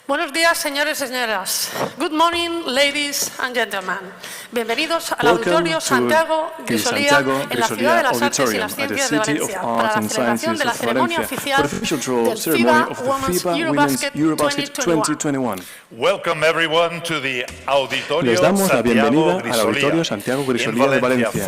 Buenos días, señores y señoras. Good morning, ladies and gentlemen. Bienvenidos al Auditorio Santiago Grisolía en la Ciudad de las Artes y las Ciencias de Valencia para la celebración de la ceremonia oficial del FIBA Women's EuroBasket 2021. Welcome everyone to the Auditorio Les damos la bienvenida Santiago al Auditorio Santiago Grisolía de Valencia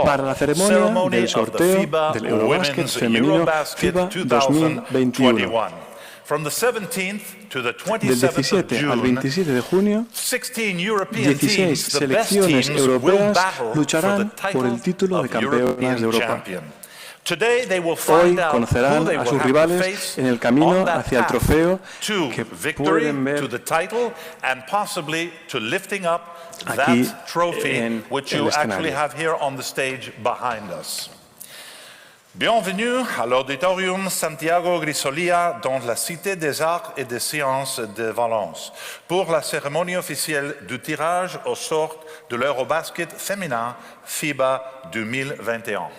para la ceremonia del sorteo del EuroBasket femenino FIBA 2021. From the 17th to the Del 27th 17 of al June, 27 de junio, 16 selecciones europeas lucharán por el título de campeonas de Europa. Hoy conocerán a sus rivales en el camino hacia el trofeo que pueden ver aquí en el escenario. Bienvenue à l'Auditorium Santiago Grisolía dans la Cité des Arts et des Sciences de Valence pour la cérémonie officielle du tirage au sort de l'Eurobasket féminin FIBA 2021.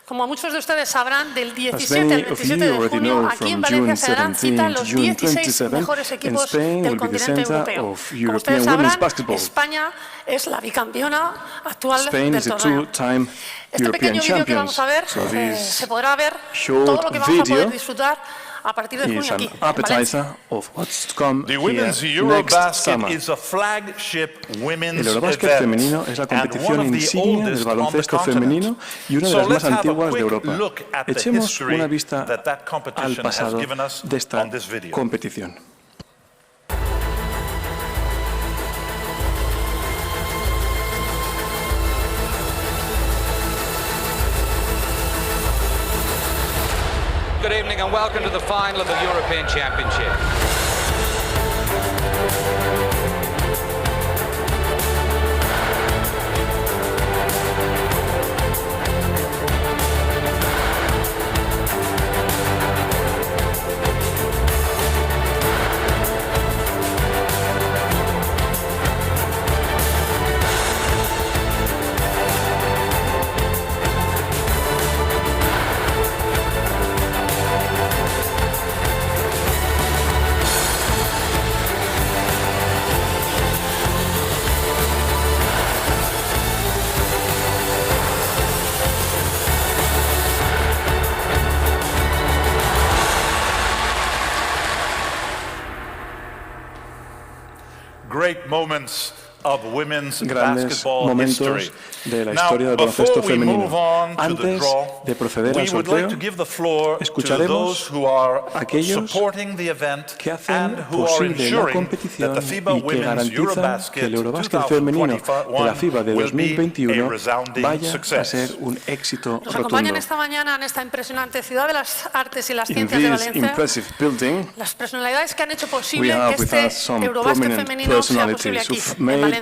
Como muchos de ustedes sabrán, del 17 al 27 de junio, aquí en Valencia se darán cita los 16 mejores equipos del continente europeo. Como ustedes sabrán, España es la bicampeona actual del torneo. Este pequeño vídeo que vamos a ver, se podrá ver todo lo que vamos a poder disfrutar a partir de junio aquí, The Women's EuroBasket is a flagship women's El EuroBasket femenino es la competición insignia del baloncesto femenino y una de las más antiguas de Europa. Echemos una vista al pasado de esta competición. Good evening and welcome to the final of the European Championship. Great moments of women's Grandes basketball momentos history. de la historia del baloncesto femenino. Antes de proceder al sorteo, escucharemos a aquellos que hacen posible la competición y que garantizan que el EuroBasket femenino de la FIBA de 2021 vaya a ser un éxito Nos acompañan rotundo. esta mañana en esta impresionante Ciudad de las Artes y las Ciencias de Valencia las personalidades que han hecho posible que este EuroBasket femenino sea posible aquí, en Valencia.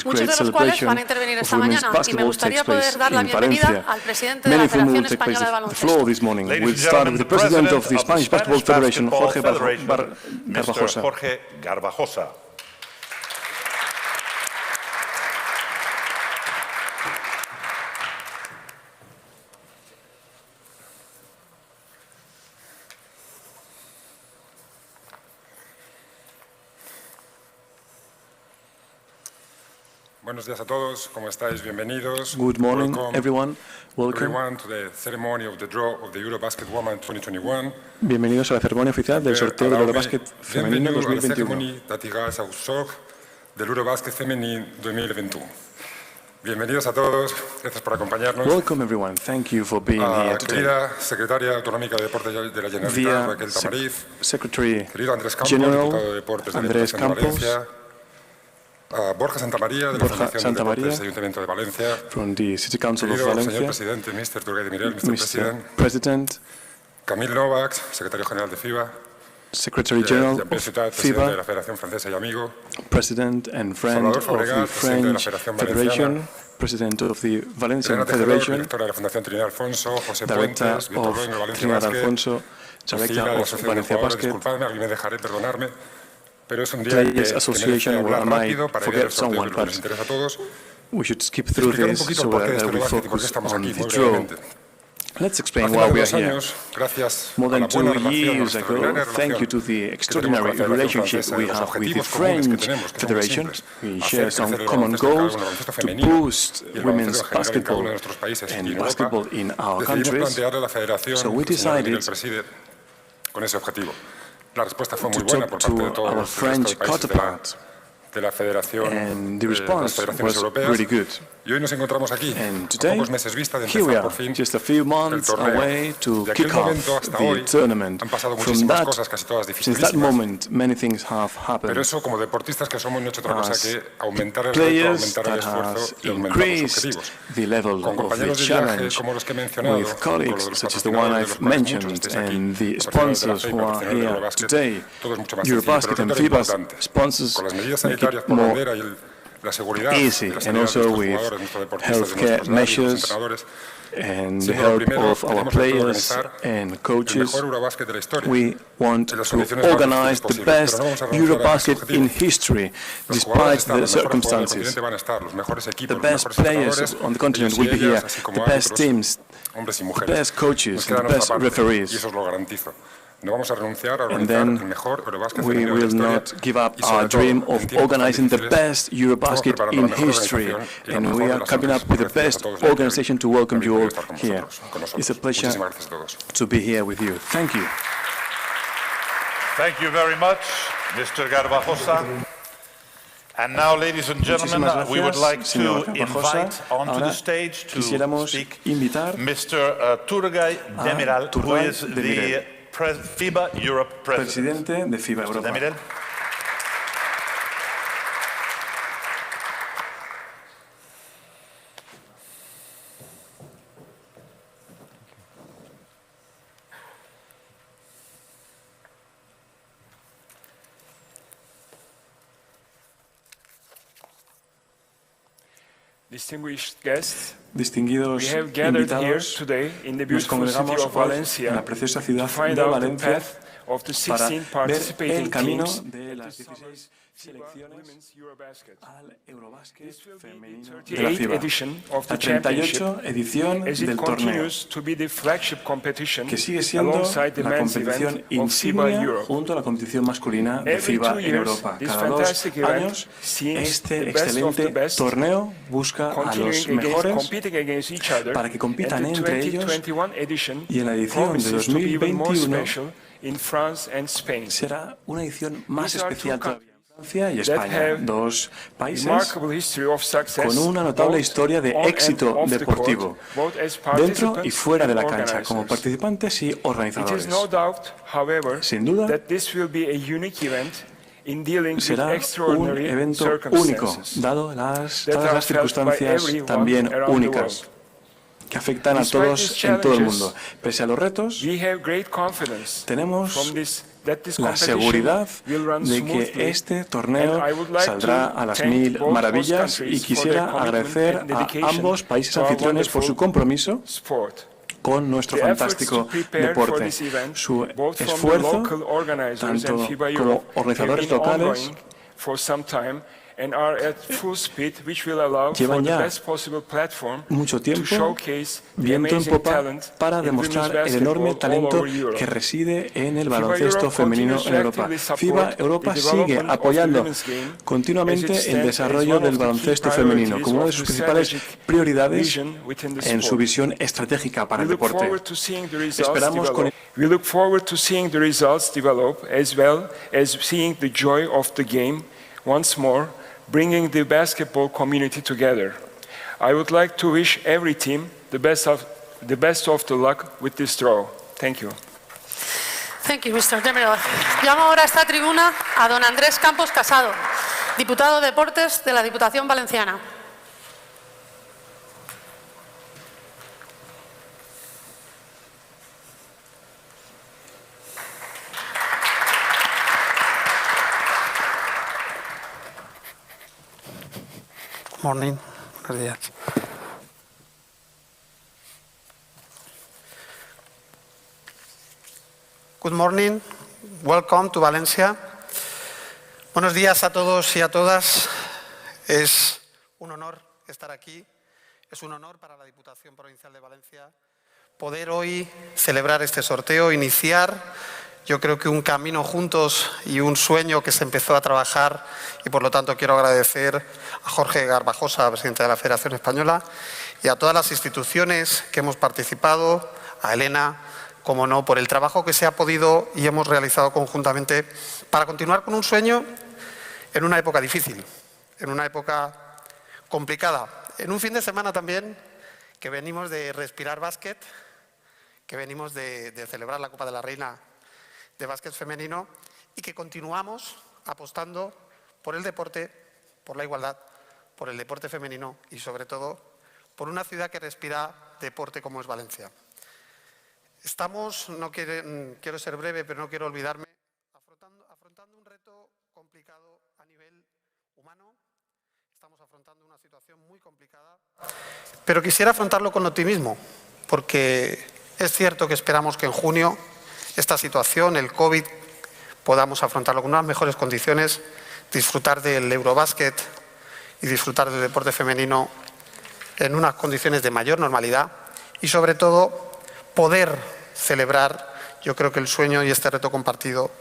Muchos de los cuales van a intervenir esta mañana y me gustaría poder dar la bienvenida al presidente de la Federación Española de Baloncesto. We'll start with the president of the Spanish Basketball Federation, Jorge Garbajosa. Buenos días a todos, ¿cómo estáis? Bienvenidos. Good morning, everyone. Welcome. Everyone to the ceremony of the draw of the EuroBasket Women 2021. Bienvenidos a la ceremonia oficial del sorteo del EuroBasket femenino 2021. Del EuroBasket femenino 2021. Bienvenidos a todos, gracias por acompañarnos. Welcome everyone. Thank you for being here today. Querida secretaria autonómica de Deportes de la Generalitat, Raquel Tamariz. Secretary Querido Andrés Campos, General diputado de Deportes de la Andrés Diputación de Campos. Valencia. Borja Santamaría, de la Fundación de Deportes del Ayuntamiento de Valencia. From the City Council of Querido Valencia. señor presidente, Mr. Turgay de Mirel, Mr. President. Camille Novak, secretario general de FIBA. Secretary General of presidente FIBA. de la Federación Francesa y amigo. President and friend of the French Federation. President of the Valencian Federation. Directora de la Fundación Trinidad Alfonso, José Director Puentes, Víctor of Luengo, Valencia Trinidad Basket. Alfonso. Director of Valencia Basket. Disculpadme, alguien me dejaré, perdonarme. Pero es un día Players que Association merece hablar will I rápido para forget ver el sorteo someone, que nos but interesa a todos. we should skip through Explicar un this poquito so por qué that este we EuroBasket y por qué focus estamos on aquí, the muy draw. brevemente. Let's explain why we are here. More than 2 years ago, thank you to the extraordinary relationship we have with the French Federation, we share some common goals to boost women's basketball and basketball in our countries. So we decided to talk to our French counterpart. And the response was really good. And today, here we are, just a few months away to kick off the tournament. Since that moment, many things have happened. As players that has increased the level of the challenge with colleagues such as the one I've mentioned and the sponsors who are here today, EuroBasket and FIBA's sponsors make it more easy, and also with healthcare measures and the help of our players and coaches, we want to organize the best EuroBasket in history, despite the circumstances. The best players on the continent will be here, the best teams, the best coaches, the best referees. And then we will not give up our dream of organizing the best EuroBasket in history. And we are coming up with the best organization to welcome you all here. It's a pleasure to be here with you. Thank you. Thank you very much, Mr. Garbajosa. And now, ladies and gentlemen, we would like to invite onto the stage to speak Mr. Turgay Demiral, who is the FIBA Europe President. Presidente de FIBA Europa. Distinguished guests, Distinguidos invitados, nos congregamos hoy en la preciosa ciudad de Valencia para ver el camino de las 16 selecciones al EuroBasket femenino de la FIBA, la 38 edición del torneo, que sigue siendo la competición insignia junto a la competición masculina de FIBA en Europa. Cada 2 años, este excelente torneo busca a los mejores para que compitan entre ellos, y en la edición de 2021 será una edición más especial todavía. Francia y España, 2 países con una notable historia de éxito deportivo, dentro y fuera de la cancha, como participantes y organizadores. Sin duda, será un evento único, dado todas las circunstancias también únicas que afectan a todos en todo el mundo. Pese a los retos, tenemos la seguridad de que este torneo saldrá a las 1000 maravillas, y quisiera agradecer a ambos países anfitriones por su compromiso con nuestro fantástico deporte, su esfuerzo tanto como organizadores locales. Llevan ya mucho tiempo viento en popa para demostrar el enorme talento que reside en el baloncesto femenino en Europa. FIBA Europa sigue apoyando continuamente el desarrollo del baloncesto femenino como una de sus principales prioridades en su visión estratégica para el deporte. Esperamos con We look forward to seeing the results develop, as well as seeing the joy of the game once more, bringing the basketball community together. I would like to wish every team the best of the luck with this draw. Thank you. Thank you, Mr. Demiral. Llamo ahora a esta tribuna a don Andrés Campos Casado, diputado de Deportes de la Diputación Valenciana. Morning. Buenos días. Good morning. Welcome to Valencia. Buenos días a todos y a todas. Es un honor estar aquí. Es un honor para la Diputación Provincial de Valencia poder hoy celebrar este sorteo, iniciar, yo creo que un camino juntos y un sueño que se empezó a trabajar, y por lo tanto quiero agradecer a Jorge Garbajosa, presidente de la Federación Española, y a todas las instituciones que hemos participado, a Elena, como no, por el trabajo que se ha podido y hemos realizado conjuntamente para continuar con un sueño en una época difícil, en una época complicada, en un fin de semana también que venimos de respirar básquet, que venimos de celebrar la Copa de la Reina de básquet femenino y que continuamos apostando por el deporte, por la igualdad, por el deporte femenino y sobre todo por una ciudad que respira deporte como es Valencia. Estamos, quiero ser breve, pero no quiero olvidarme, afrontando un reto complicado a nivel humano. Estamos afrontando una situación muy complicada, pero quisiera afrontarlo con optimismo, porque es cierto que esperamos que en junio esta situación, el COVID, podamos afrontarlo con unas mejores condiciones, disfrutar del EuroBasket y disfrutar del deporte femenino en unas condiciones de mayor normalidad y, sobre todo, poder celebrar, yo creo que el sueño y este reto compartido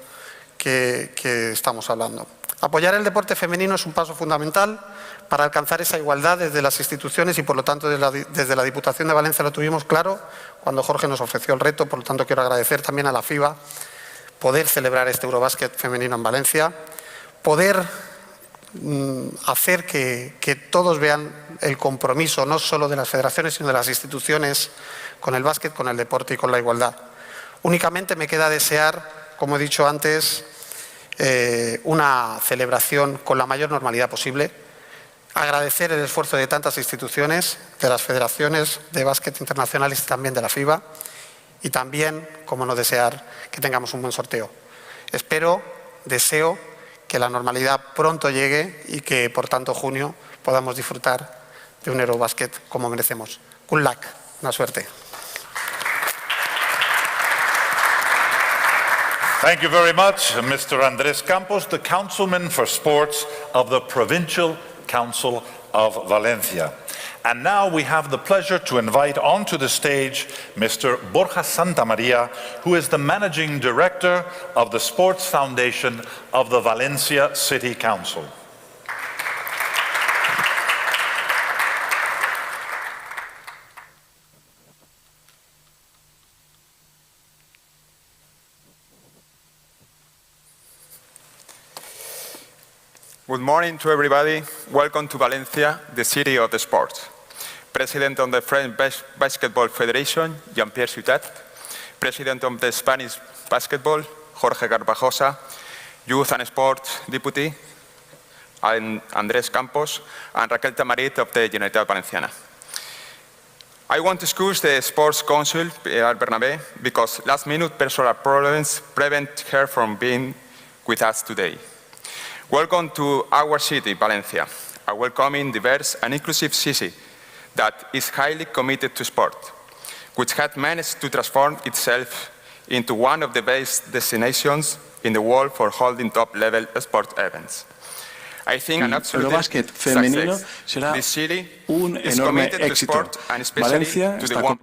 que estamos hablando. Apoyar el deporte femenino es un paso fundamental para alcanzar esa igualdad desde las instituciones y, por lo tanto, desde la Diputación de Valencia lo tuvimos claro cuando Jorge nos ofreció el reto. Por lo tanto, quiero agradecer también a la FIBA poder celebrar este EuroBasket femenino en Valencia, poder hacer que todos vean el compromiso no solo de las federaciones, sino de las instituciones con el básquet, con el deporte y con la igualdad. Únicamente me queda desear, como he dicho antes, una celebración con la mayor normalidad posible, agradecer el esfuerzo de tantas instituciones, de las federaciones de básquet internacionales y también de la FIBA, y también, como no, desear que tengamos un buen sorteo. Deseo que la normalidad pronto llegue y que, por tanto, junio podamos disfrutar de un EuroBasket como merecemos. Good luck, una suerte. Thank you very much, Mr. Andrés Campos, the Councilman for Sports of the Provincial Council of Valencia. And now we have the pleasure to invite onto the stage Mr. Borja Santamaria, who is the Managing Director of the Sports Foundation of the Valencia City Council. Good morning to everybody. Welcome to Valencia, the city of the sports. President of the French Basketball Federation, Jean-Pierre Sutat. President of the Spanish Basketball, Jorge Garbajosa. Youth and Sports Deputy, Andrés Campos, and Raquel Tamarit of the Generalitat Valenciana. I want to excuse the Sports Council, Pilar Bernabé, because last-minute personal problems prevent her from being with us today. Welcome to our city, Valencia, a welcoming, diverse and inclusive city that is highly committed to sport, which has managed to transform itself into one of the best destinations in the world for holding top-level sport events. I think an absolute success. This city is committed to sport and especially to the one.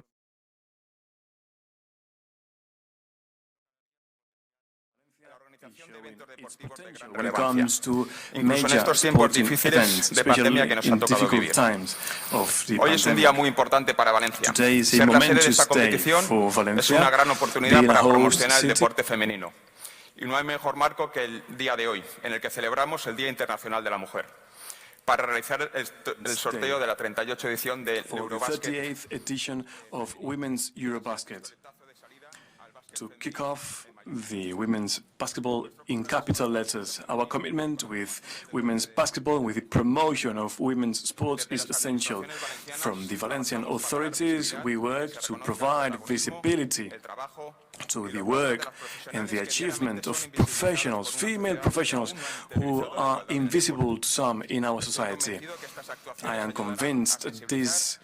When it comes to major sporting events, especially in difficult times of the Hoy es un día muy importante para Valencia. Today is a Ser la sede de momentous esta day competición for es Valencia, una gran oportunidad being a para host promocionar el city. deporte femenino. Y no hay mejor marco que el día de hoy, en el que celebramos el Día Internacional de la Mujer, para realizar el sorteo de la 38ª edición del EuroBasket. 38th edition of Women's EuroBasket. To kick off the women's basketball in capital letters. Our commitment with women's basketball and with the promotion of women's sports is essential. From the Valencian authorities, we work to provide visibility to the work and the achievement of professionals, female professionals, who are invisible to some in our society. I am convinced that these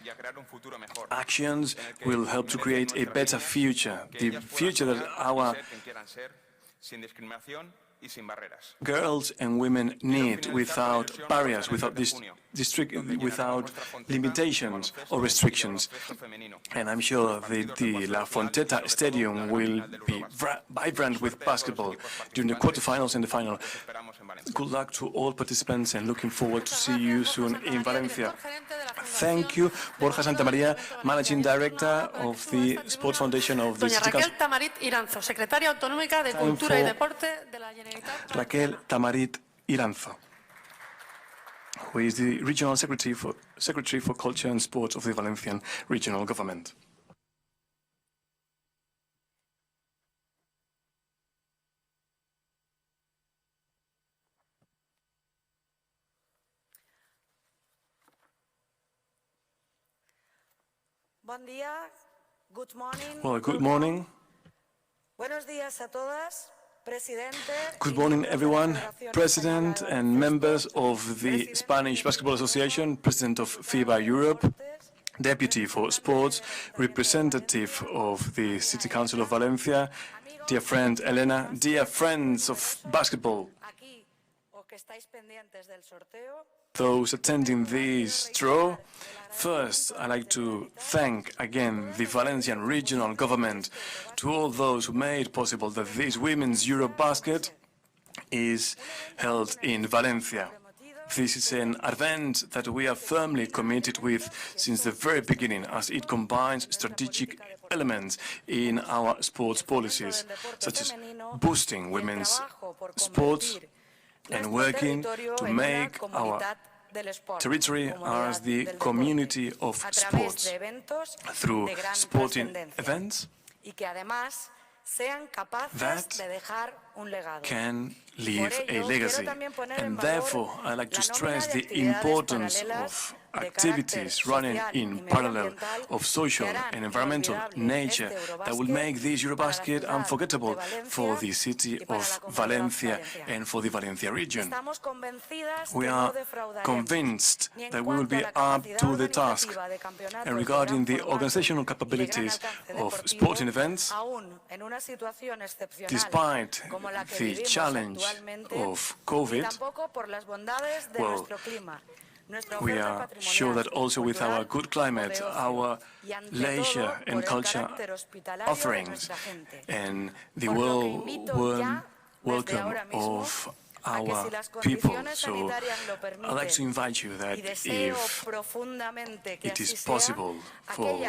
actions will help to create a better future, the future that our y sin barreras. girls and women need without barriers, without without limitations or restrictions. And I'm sure the La Fonteta Stadium will be vibrant with basketball during the quarterfinals and the final. Good luck to all participants and looking forward to see you soon in Valencia. Thank you, Borja Santamaría, Managing Director of the Sports Foundation of the City Council. Raquel Tamarit Iranzo, Secretaria Autonómica de Cultura y Deporte de la Generalitat. Raquel Tamarit Iranzo, who is the Regional Secretary for Culture and Sports of the Valencian Regional Government. Buen día. Good morning. Well, good morning. Buenos días a todas. Good morning, everyone. President and members of the Spanish Basketball Association, President of FIBA Europe, Deputy for Sports, representative of the City Council of Valencia, dear friend Elena, dear friends of basketball, those attending this draw. First, I'd like to thank again the Valencian regional government, to all those who made possible that this women's EuroBasket is held in Valencia. This is an event that we are firmly committed with since the very beginning, as it combines strategic elements in our sports policies, such as boosting women's sports and working to make our territory as the community of sports through sporting events that can leave a legacy. And therefore, I like to stress the importance of activities running in parallel of social and environmental nature that will make this EuroBasket unforgettable for the city of Valencia and for the Valencia region. We are convinced that we will be up to the task. And regarding the organizational capabilities of sporting events, despite the challenge of COVID, well, we are sure that also with our good climate, our leisure and culture offerings, and the warm welcome of our people. So I'd like to invite you that if it is possible for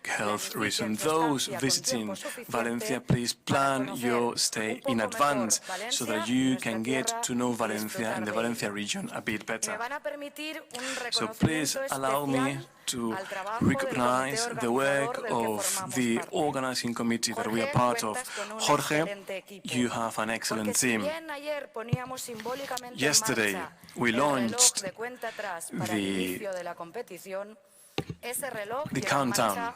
health reasons, those visiting Valencia, please plan your stay in advance so that you can get to know Valencia and the Valencia region a bit better. So please allow me to recognize the work of the organizing committee that we are part of. Jorge, you have an excellent team. Yesterday, we launched the countdown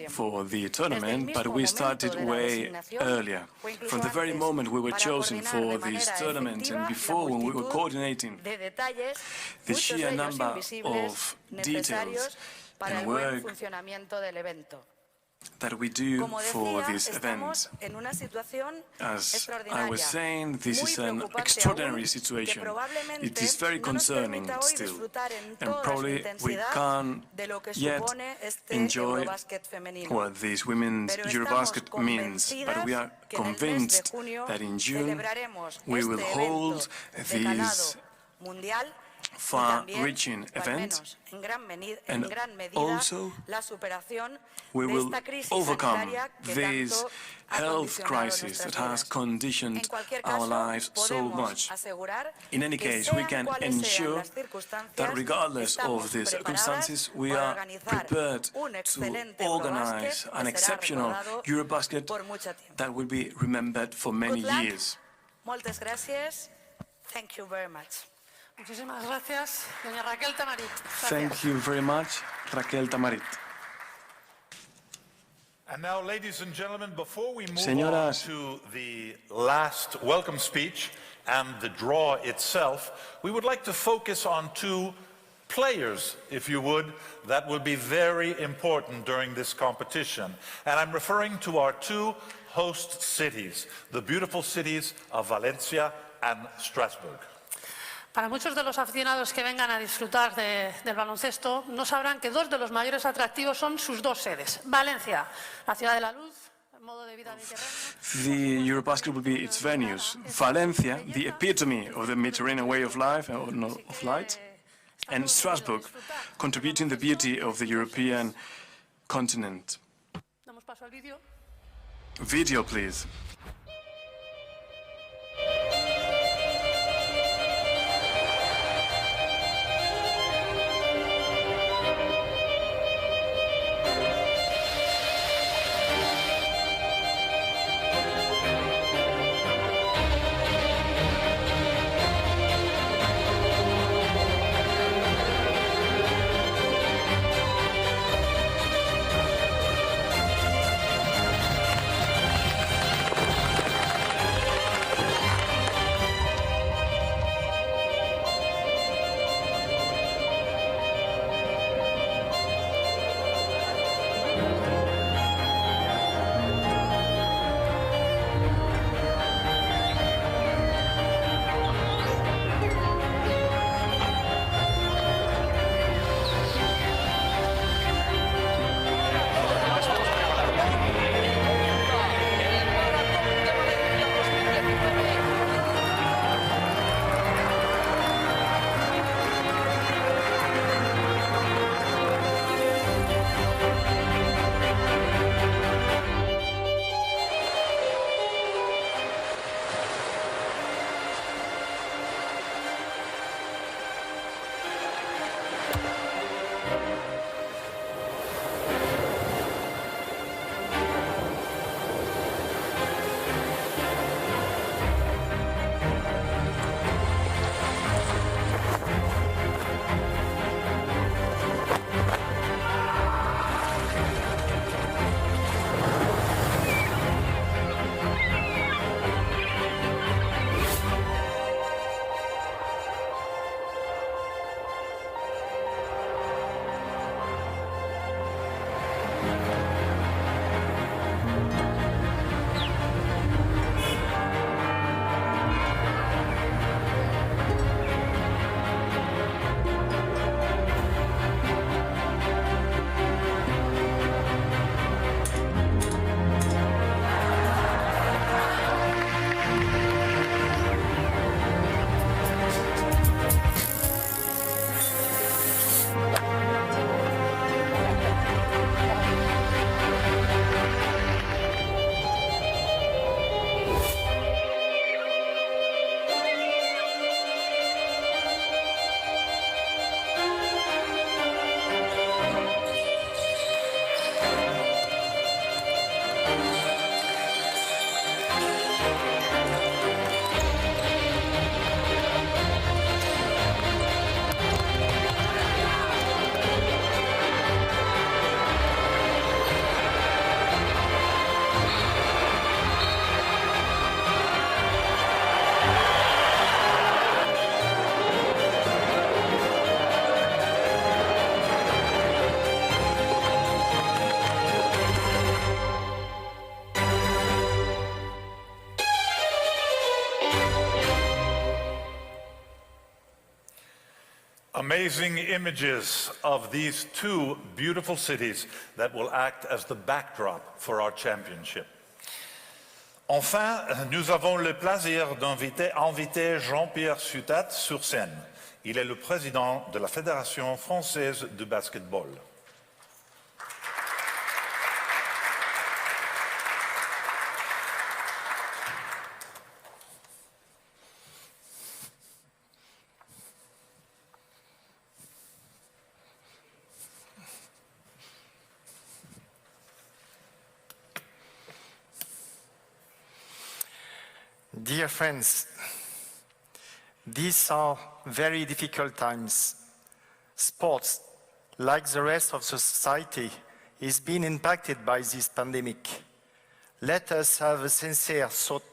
for the tournament, but we started way earlier. From the very moment we were chosen for this tournament and before, when we were coordinating the sheer number of details and work that we do for this event. As I was saying, this is an extraordinary situation. It is very concerning still, and probably we can't yet enjoy what this women's EuroBasket means, but we are convinced that in June we will hold this far-reaching event, and also we will overcome this health crisis that has conditioned our lives so much. In any case, we can ensure that regardless of the circumstances, we are prepared to organize an exceptional EuroBasket that will be remembered for many years. Thank you very much. Muchísimas gracias, doña Raquel Tamarit. Thank you very much, Raquel Tamarit. And now, ladies and gentlemen, before we move on to the last welcome speech and the draw itself, we would like to focus on two players, if you would, that will be very important during this competition. And I'm referring to our two host cities, the beautiful cities of Valencia and Strasbourg. Para muchos de los aficionados que vengan a disfrutar del baloncesto, no sabrán que dos de los mayores atractivos son sus dos sedes. Valencia, la ciudad de la luz, el modo de vida mediterráneo. The EuroBasket will be its venues. Valencia, the epitome of the Mediterranean way of life, of light, and Strasbourg, contributing the beauty of the European continent. Damos paso al vídeo. Video, please. Amazing images of these two beautiful cities that will act as the backdrop for our championship. Enfin, nous avons le plaisir d'inviter Jean-Pierre Sutat sur scène. Il est le président de la Fédération française de basketball. Dear friends, these are very difficult times. Sports, like the rest of the society, is being impacted by this pandemic. Let us have a sincere thought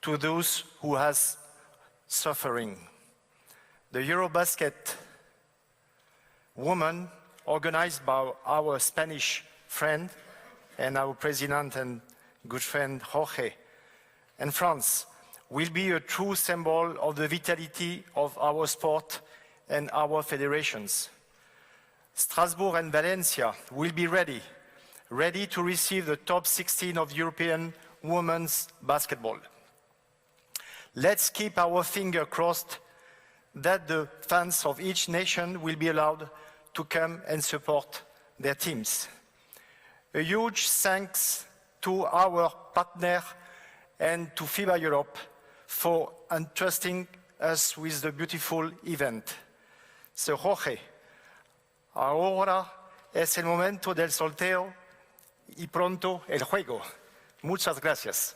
to those who are suffering. The EuroBasket women, organized by our Spanish friend and our president and good friend Jorge. And France will be a true symbol of the vitality of our sport and our federations. Strasbourg and Valencia will be ready to receive the top 16 of European women's basketball. Let's keep our finger crossed that the fans of each nation will be allowed to come and support their teams. A huge thanks to our partner and to FIBA Europe for entrusting us with the beautiful event. So Jorge, ahora es el momento del sorteo y pronto el juego. Muchas gracias.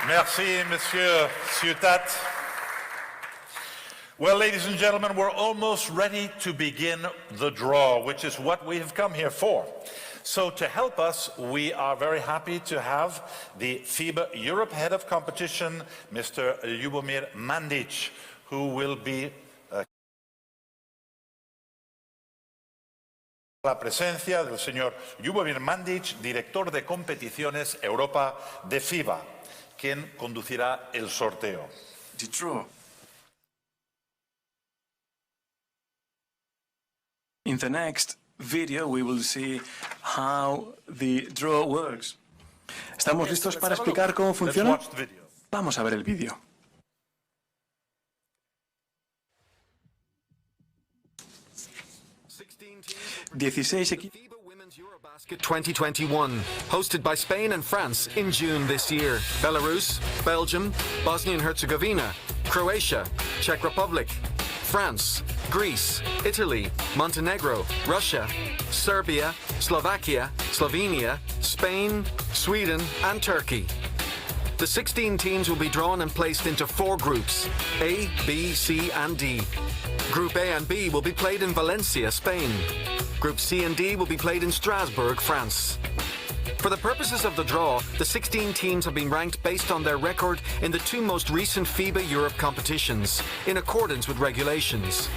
Merci, Monsieur Ciutat. Well, ladies and gentlemen, we're almost ready to begin the draw, which is what we have come here for. So to help us, we are very happy to have the FIBA Europe Head of Competition, Mr. Ljubomir Mandic, who will be la presencia del señor Ljubomir Mandic, director de competiciones Europa de FIBA, quien conducirá el sorteo. The draw. In the next video we will see how the draw works. ¿Estamos listos para explicar cómo funciona? Vamos a ver el vídeo. FIBA Women's EuroBasket 2021, hosted by Spain and France in June this year. Belarus, Belgium, Bosnia and Herzegovina, Croatia, Czech Republic, France, Greece, Italy, Montenegro, Russia, Serbia, Slovakia, Slovenia, Spain, Sweden and Turkey. The 16 teams will be drawn and placed into 4 groups, A, B, C and D. Group A and B will be played in Valencia, Spain. Group C and D will be played in Strasbourg, France. For the purposes of the draw, the 16 teams have been ranked based on their record in the 2 most recent FIBA Europe competitions, in accordance with regulations.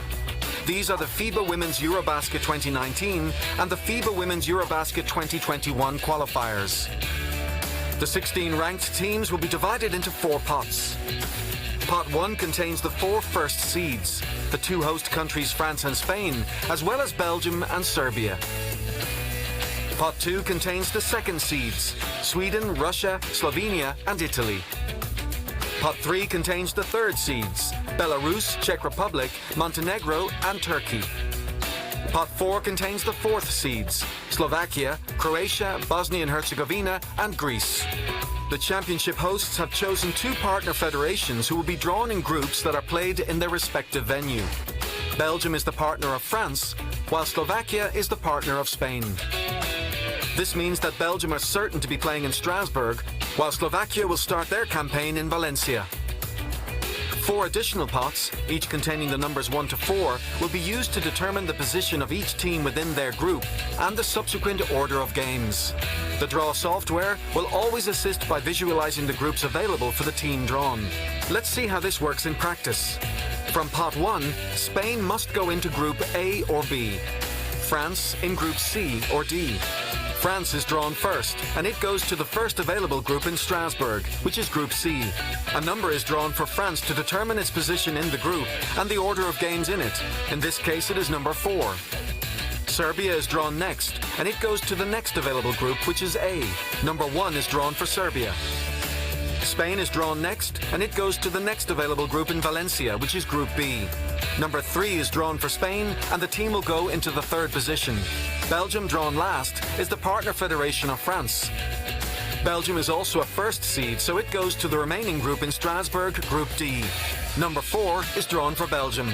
These are the FIBA Women's EuroBasket 2019 and the FIBA Women's EuroBasket 2021 qualifiers. The 16 ranked teams will be divided into 4 pots. Pot 1 contains the 4 first seeds, the 2 host countries France and Spain, as well as Belgium and Serbia. Pot 2 contains the second seeds, Sweden, Russia, Slovenia and Italy. Pot 3 contains the third seeds, Belarus, Czech Republic, Montenegro and Turkey. Pot 4 contains the fourth seeds, Slovakia, Croatia, Bosnia and Herzegovina and Greece. The championship hosts have chosen 2 partner federations who will be drawn in groups that are played in their respective venue. Belgium is the partner of France, while Slovakia is the partner of Spain. This means that Belgium are certain to be playing in Strasbourg, while Slovakia will start their campaign in Valencia. 4 additional pots, each containing the numbers 1 to 4, will be used to determine the position of each team within their group and the subsequent order of games. The draw software will always assist by visualizing the groups available for the team drawn. Let's see how this works in practice. From pot 1, Spain must go into Group A or B. France in Group C or D. France is drawn first, and it goes to the first available group in Strasbourg, which is Group C. A number is drawn for France to determine its position in the group and the order of games in it. In this case, it is number 4. Serbia is drawn next, and it goes to the next available group, which is A. Number 1 is drawn for Serbia. Spain is drawn next, and it goes to the next available group in Valencia, which is Group B. Number 3 is drawn for Spain, and the team will go into the third position. Belgium, drawn last, is the partner federation of France. Belgium is also a first seed, so it goes to the remaining group in Strasbourg, Group D. Number 4 is drawn for Belgium.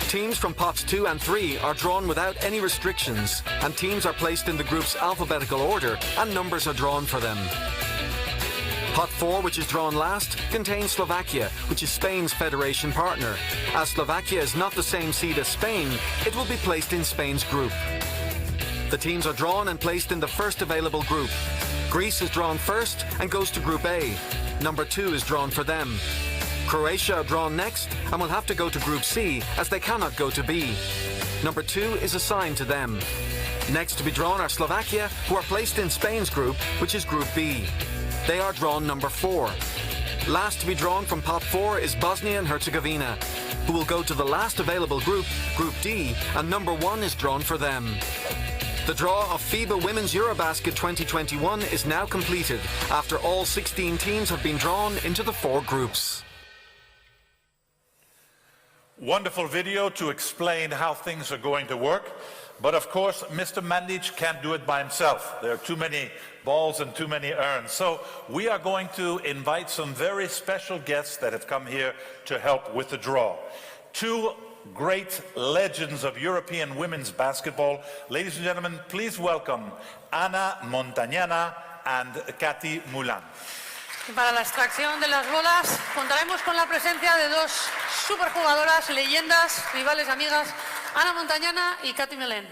Teams from pots 2 and 3 are drawn without any restrictions, and teams are placed in the group's alphabetical order, and numbers are drawn for them. Pot 4, which is drawn last, contains Slovakia, which is Spain's federation partner. As Slovakia is not the same seed as Spain, it will be placed in Spain's group. The teams are drawn and placed in the first available group. Greece is drawn first and goes to Group A. Number 2 is drawn for them. Croatia are drawn next and will have to go to Group C as they cannot go to B. Number 2 is assigned to them. Next to be drawn are Slovakia, who are placed in Spain's group, which is Group B. They are drawn number 4. Last to be drawn from Pot 4 is Bosnia and Herzegovina, who will go to the last available group, Group D, and number 1 is drawn for them. The draw of FIBA Women's EuroBasket 2021 is now completed after all 16 teams have been drawn into the 4 groups. Wonderful video to explain how things are going to work. But of course, Mr. Mandic can't do it by himself. There are too many balls and too many urns. So we are going to invite some very special guests that have come here to help with the draw. 2 great legends of European women's basketball. Ladies and gentlemen, please welcome Ana Montañana and Katy Moulin. Para la extracción de las bolas contaremos con la presencia de 2 superjugadoras, leyendas, rivales, amigas, Ana Montañana y Katy Moulin.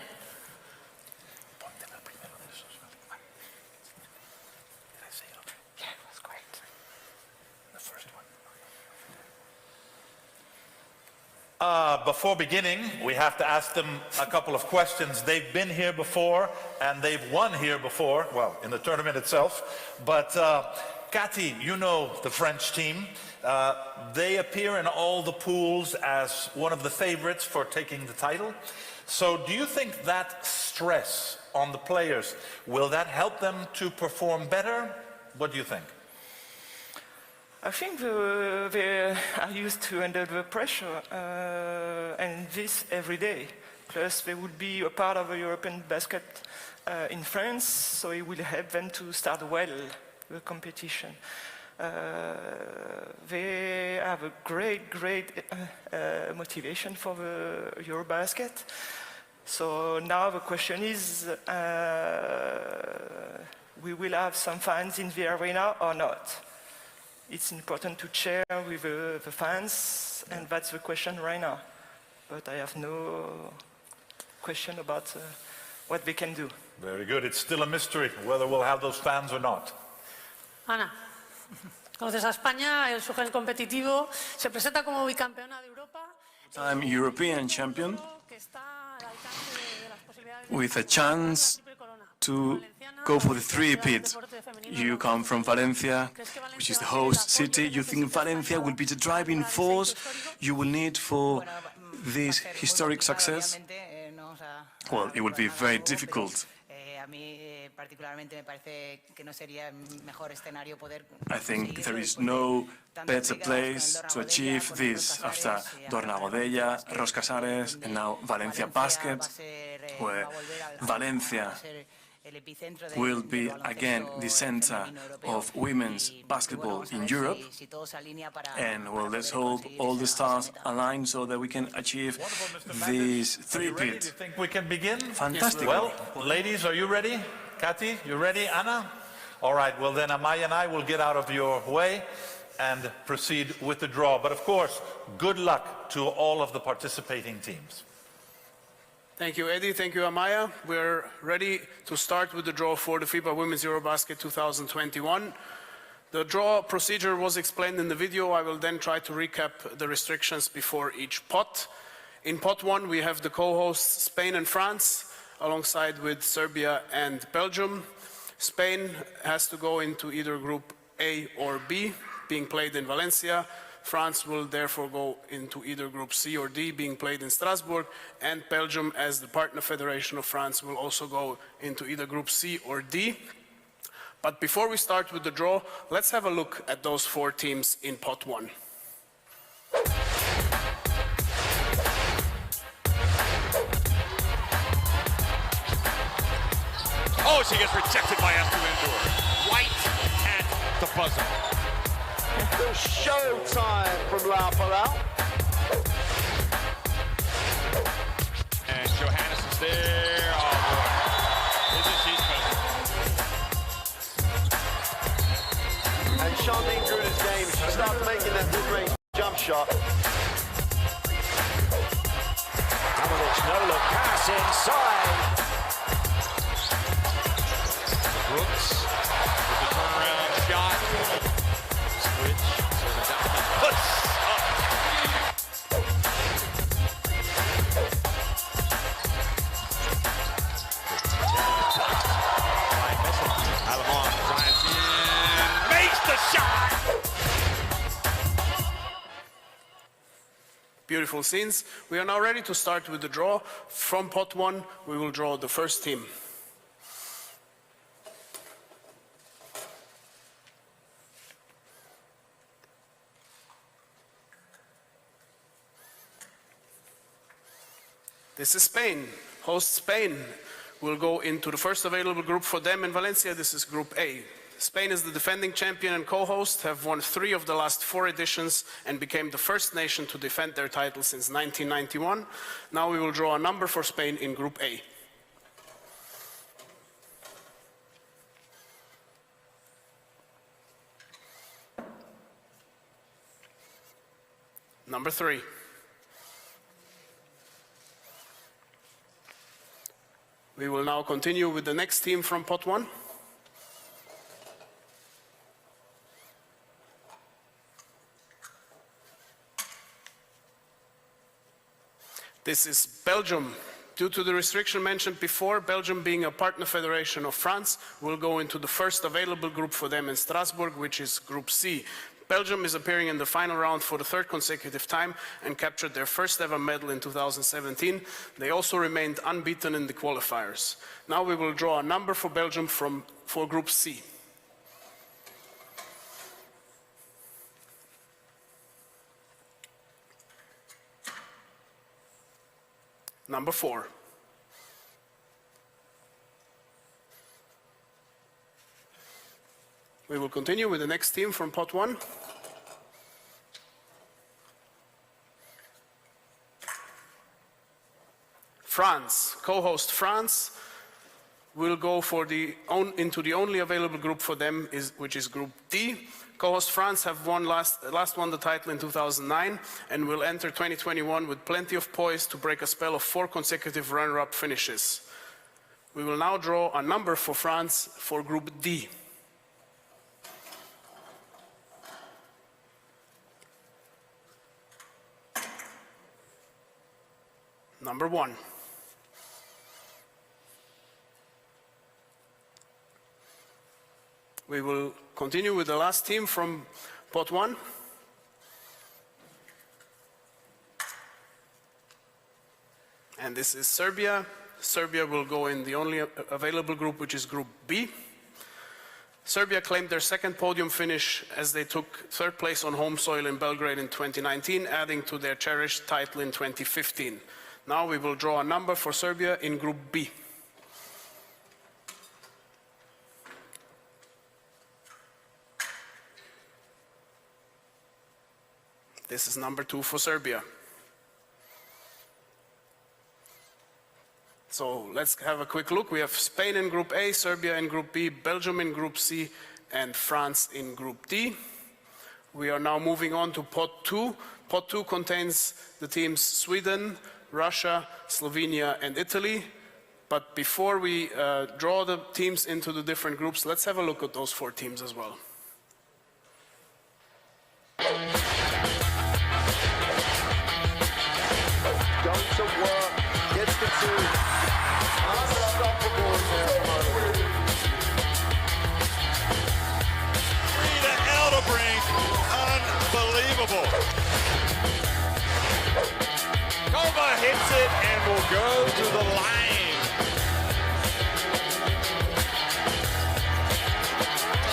Before beginning, we have to ask them a couple of questions. They've been here before and they've won here before, well, in the tournament itself. But Katy, you know the French team. They appear in all the pools as one of the favorites for taking the title. So do you think that stress on the players, will that help them to perform better? What do you think? I think they are used to under the pressure and this every day. Plus they would be a part of a European basket in France, so it will help them to start well the competition. They have a great motivation for the EuroBasket. So now the question is, we will have some fans in the arena or not? It's important to share with the fans, and that's the question right now. But I have no question about what they can do. Very good. It's still a mystery whether we'll have those fans or not. Ana, conoces a España, el su gen competitivo, se presenta como bicampeona de Europa. I'm European champion with a chance to go for the 3-peat. You come from Valencia, which is the host city. You think Valencia will be the driving force you will need for this historic success? Well, it will be very difficult. I think there is no better place to achieve this after Dornagodella, Ros Casares, and now Valencia Basket, where Valencia will be again the center of women's basketball in Europe. And well, let's hope all the stars align so that we can achieve this 3-peat. Do you think we can begin? Fantastic. Well, ladies, are you ready? Katy, you ready? Ana? All right, well then Amaya and I will get out of your way and proceed with the draw. But of course, good luck to all of the participating teams. Thank you, Eddie. Thank you, Amaya. We're ready to start with the draw for the FIBA Women's EuroBasket 2021. The draw procedure was explained in the video. I will then try to recap the restrictions before each pot. In pot 1, we have the co-hosts Spain and France, alongside with Serbia and Belgium. Spain has to go into either Group A or B, being played in Valencia. France will therefore go into either Group C or D, being played in Strasbourg, and Belgium, as the partner federation of France, will also go into either Group C or D. But before we start with the draw, let's have a look at those 4 teams in pot 1. Oh, she gets rejected by Esther. White at the buzzer. Showtime from La Palau. And Johannessen's there. Oh, boy. Isn't she special? And Charlene Gruner's game. She starts making that mid-range jump shot. Amovich, no look pass inside. Brooks with the turnaround shot. Switch. Puts up. the shot! Beautiful scenes. We are now ready to start with the draw. From pot 1, we will draw the first team. This is Spain. Host Spain will go into the first available group for them in Valencia. This is Group A. Spain is the defending champion and co-host, have won 3 of the last 4 editions and became the first nation to defend their title since 1991. Now we will draw a number for Spain in Group A. Number 3. We will now continue with the next team from pot 1. This is Belgium. Due to the restriction mentioned before, Belgium being a partner federation of France will go into the first available group for them in Strasbourg, which is Group C. Belgium is appearing in the final round for the 3rd consecutive time and captured their first ever medal in 2017. They also remained unbeaten in the qualifiers. Now we will draw a number for Belgium for Group C. Number 4. We will continue with the next team from pot 1. France, co-host France, will go for into the only available group for them, which is Group D. Co-host France have last won the title in 2009 and will enter 2021 with plenty of poise to break a spell of 4 consecutive runner-up finishes. We will now draw a number for France for Group D. Number 1. We will continue with the last team from pot 1. And this is Serbia. Serbia will go in the only available group, which is Group B. Serbia claimed their 2nd podium finish as they took 3rd place on home soil in Belgrade in 2019, adding to their cherished title in 2015. Now we will draw a number for Serbia in Group B. This is number 2 for Serbia. So let's have a quick look. We have Spain in Group A, Serbia in Group B, Belgium in Group C, and France in Group D. We are now moving on to pot 2. Pot 2 contains the teams Sweden, Russia, Slovenia, and Italy. But before we draw the teams into the different groups, let's have a look at those 4 teams as well. Going to work, gets the 2. Unstoppable in there at the moment. Rita Eldebrink, unbelievable. Kova hits it and will go to the line.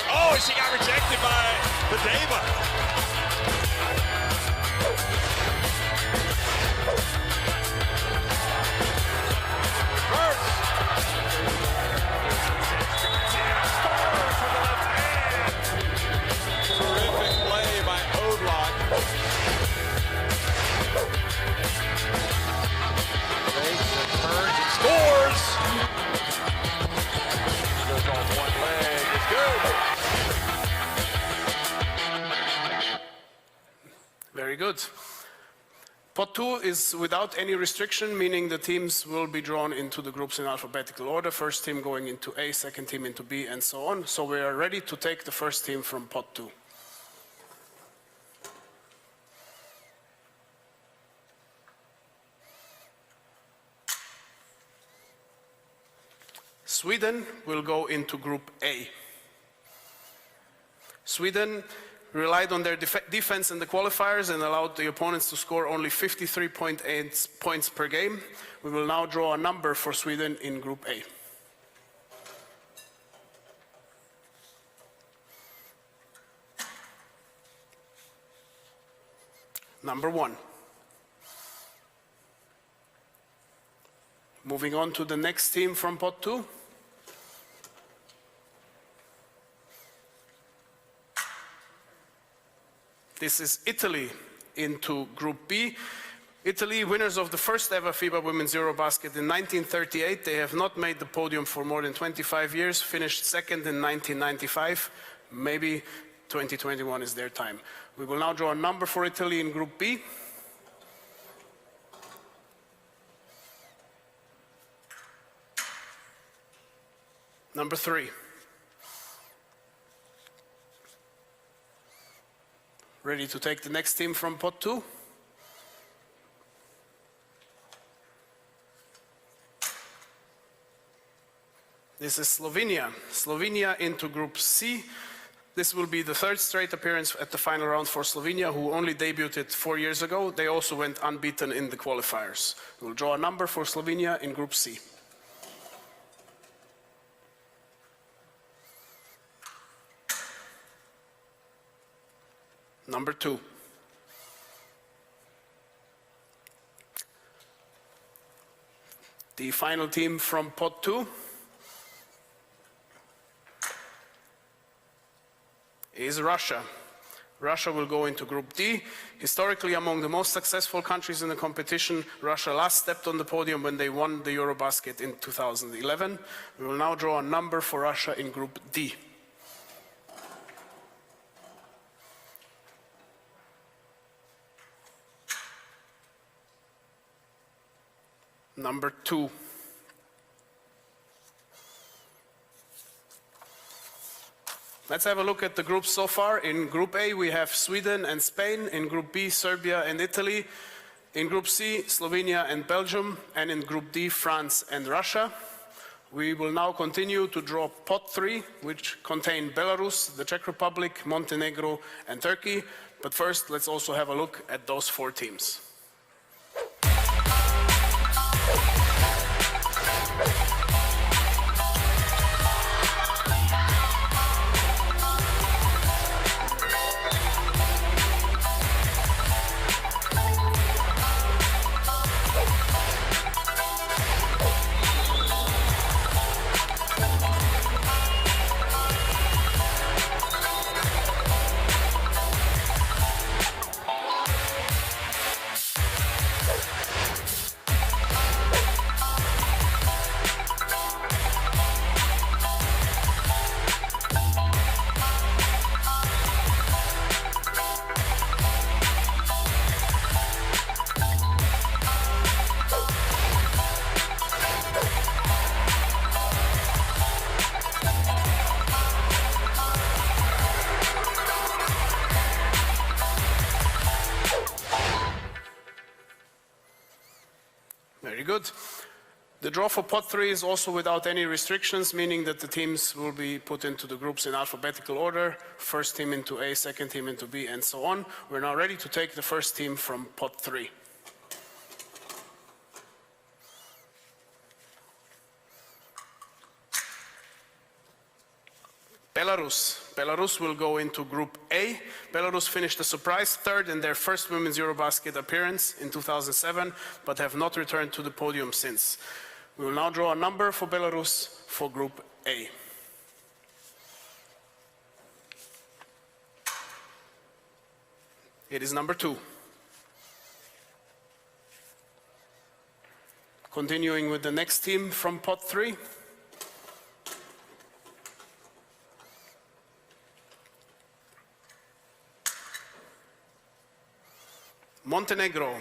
Oh, she got rejected by Badeva. Very good. Pot 2 is without any restriction, meaning the teams will be drawn into the groups in alphabetical order. First team going into A, second team into B, and so on. So we are ready to take the first team from pot 2. Sweden will go into Group A. Sweden relied on their defense in the qualifiers and allowed the opponents to score only 53.8 points per game. We will now draw a number for Sweden in Group A. Number 1. Moving on to the next team from pot 2. This is Italy into Group B. Italy, winners of the first ever FIBA Women's EuroBasket in 1938. They have not made the podium for more than 25 years, finished second in 1995. Maybe 2021 is their time. We will now draw a number for Italy in Group B. Number 3. Ready to take the next team from pot 2? This is Slovenia. Slovenia into Group C. This will be the third straight appearance at the final round for Slovenia, who only debuted 4 years ago. They also went unbeaten in the qualifiers. We'll draw a number for Slovenia in Group C. Number 2. The final team from pot 2 is Russia. Russia will go into Group D. Historically, among the most successful countries in the competition, Russia last stepped on the podium when they won the EuroBasket in 2011. We will now draw a number for Russia in Group D. Number 2. Let's have a look at the groups so far. In Group A, we have Sweden and Spain. In Group B, Serbia and Italy. In Group C, Slovenia and Belgium. And in Group D, France and Russia. We will now continue to draw pot 3, which contain Belarus, the Czech Republic, Montenegro and Turkey. But first, let's also have a look at those 4 teams. Very good. The draw for pot 3 is also without any restrictions, meaning that the teams will be put into the groups in alphabetical order. First team into A, second team into B, and so on. We're now ready to take the first team from pot 3. Belarus. Belarus will go into Group A. Belarus finished a surprise third in their first Women's EuroBasket appearance in 2007, but have not returned to the podium since. We will now draw a number for Belarus for Group A. It is number 2. Continuing with the next team from pot 3. Montenegro.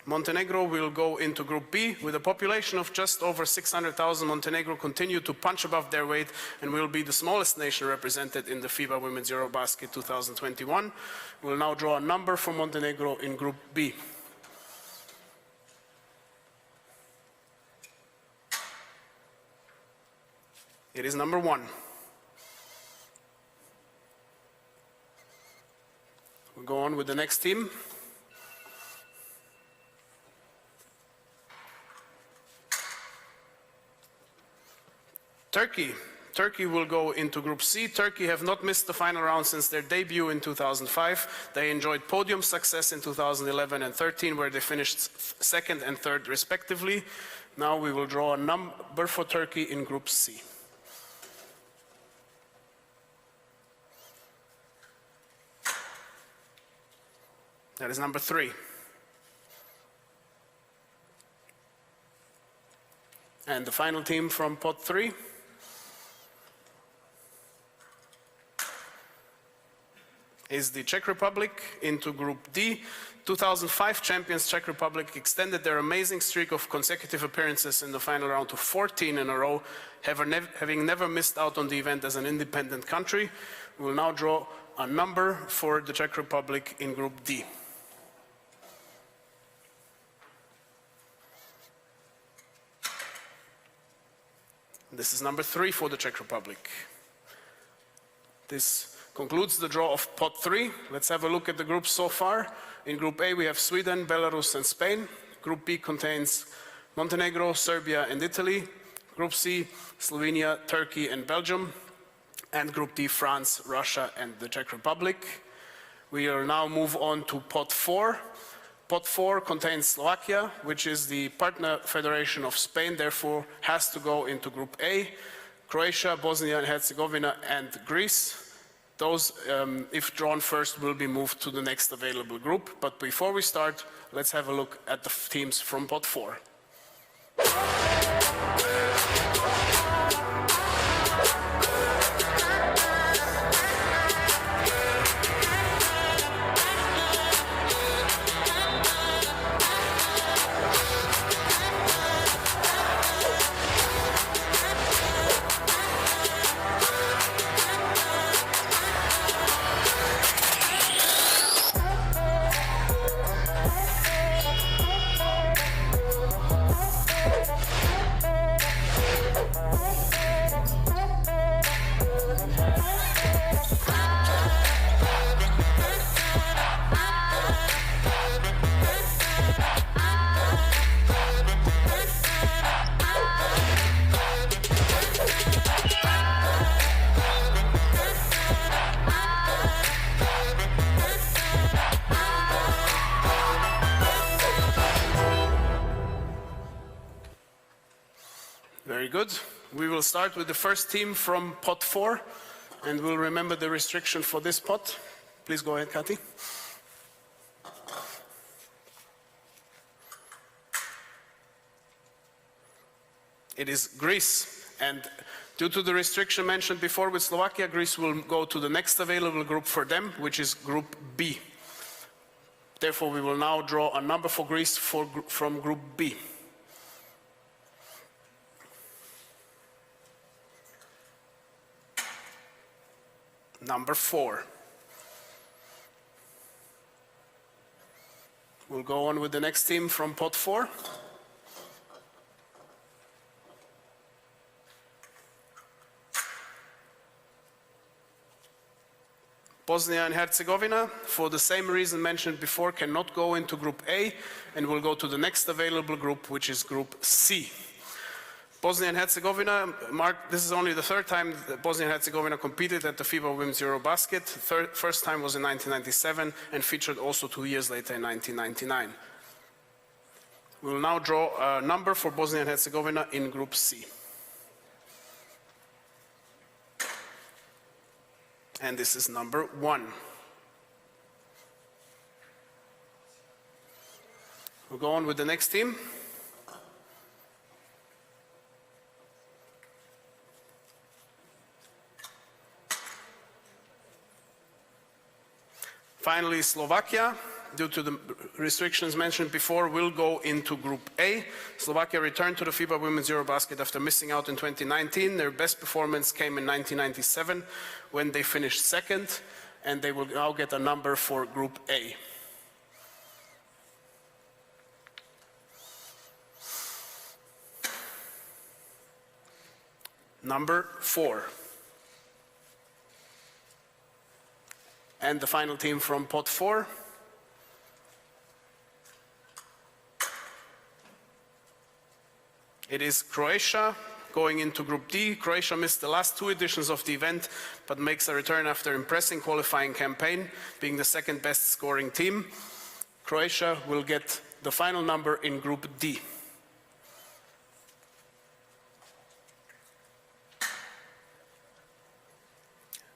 Montenegro will go into Group B. With a population of just over 600,000, Montenegro continue to punch above their weight and will be the smallest nation represented in the FIBA Women's EuroBasket 2021. We'll now draw a number for Montenegro in Group B. It is number 1. We'll go on with the next team. Turkey. Turkey will go into Group C. Turkey have not missed the final round since their debut in 2005. They enjoyed podium success in 2011 and 13, where they finished second and third respectively. Now we will draw a number for Turkey in Group C. That is number 3. And the final team from pot 3. Is the Czech Republic into Group D. 2005 champions Czech Republic extended their amazing streak of consecutive appearances in the final round to 14 in a row, having never missed out on the event as an independent country. We will now draw a number for the Czech Republic in Group D. This is number 3 for the Czech Republic. This concludes the draw of pot 3. Let's have a look at the groups so far. In Group A we have Sweden, Belarus and Spain. Group B contains Montenegro, Serbia and Italy. Group C, Slovenia, Turkey and Belgium. And Group D, France, Russia and the Czech Republic. We will now move on to pot 4. Pot 4 contains Slovakia, which is the partner federation of Spain, therefore has to go into Group A. Croatia, Bosnia and Herzegovina and Greece. Those, if drawn first, will be moved to the next available group. But before we start, let's have a look at the teams from pot 4. Very good. We will start with the first team from pot 4, and we'll remember the restriction for this pot. Please go ahead, Kati. It is Greece, and due to the restriction mentioned before with Slovakia, Greece will go to the next available group for them, which is Group B. Therefore, we will now draw a number for Greece from Group B. Number 4. We'll go on with the next team from pot 4. Bosnia and Herzegovina, for the same reason mentioned before, cannot go into Group A and will go to the next available group, which is Group C. Bosnia and Herzegovina, this is only the third time that Bosnia and Herzegovina competed at the FIBA Women's EuroBasket. First time was in 1997 and featured also 2 years later in 1999. We will now draw a number for Bosnia and Herzegovina in Group C. And this is number 1. We'll go on with the next team. Finally, Slovakia, due to the restrictions mentioned before, will go into Group A. Slovakia returned to the FIBA Women's EuroBasket after missing out in 2019. Their best performance came in 1997 when they finished second, and they will now get a number for Group A. Number 4. And the final team from pot 4. It is Croatia going into Group D. Croatia missed the last 2 editions of the event, but makes a return after impressive qualifying campaign, being the second best scoring team. Croatia will get the final number in Group D.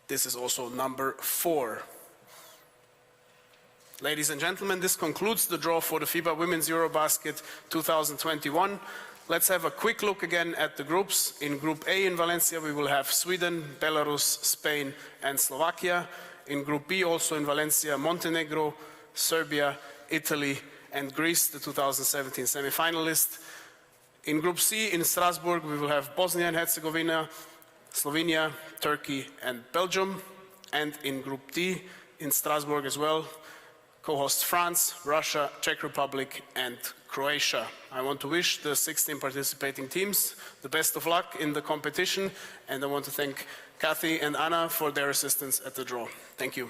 This is also number 4. Ladies and gentlemen, this concludes the draw for the FIBA Women's EuroBasket 2021. Let's have a quick look again at the groups. In Group A in Valencia, we will have Sweden, Belarus, Spain, and Slovakia. In Group B, also in Valencia, Montenegro, Serbia, Italy, and Greece, the 2017 semi-finalists. In Group C in Strasbourg, we will have Bosnia and Herzegovina, Slovenia, Turkey, and Belgium. And in Group D in Strasbourg as well, co-hosts France, Russia, Czech Republic, and Croatia. I want to wish the 16 participating teams the best of luck in the competition, and I want to thank Kathy and Anna for their assistance at the draw. Thank you.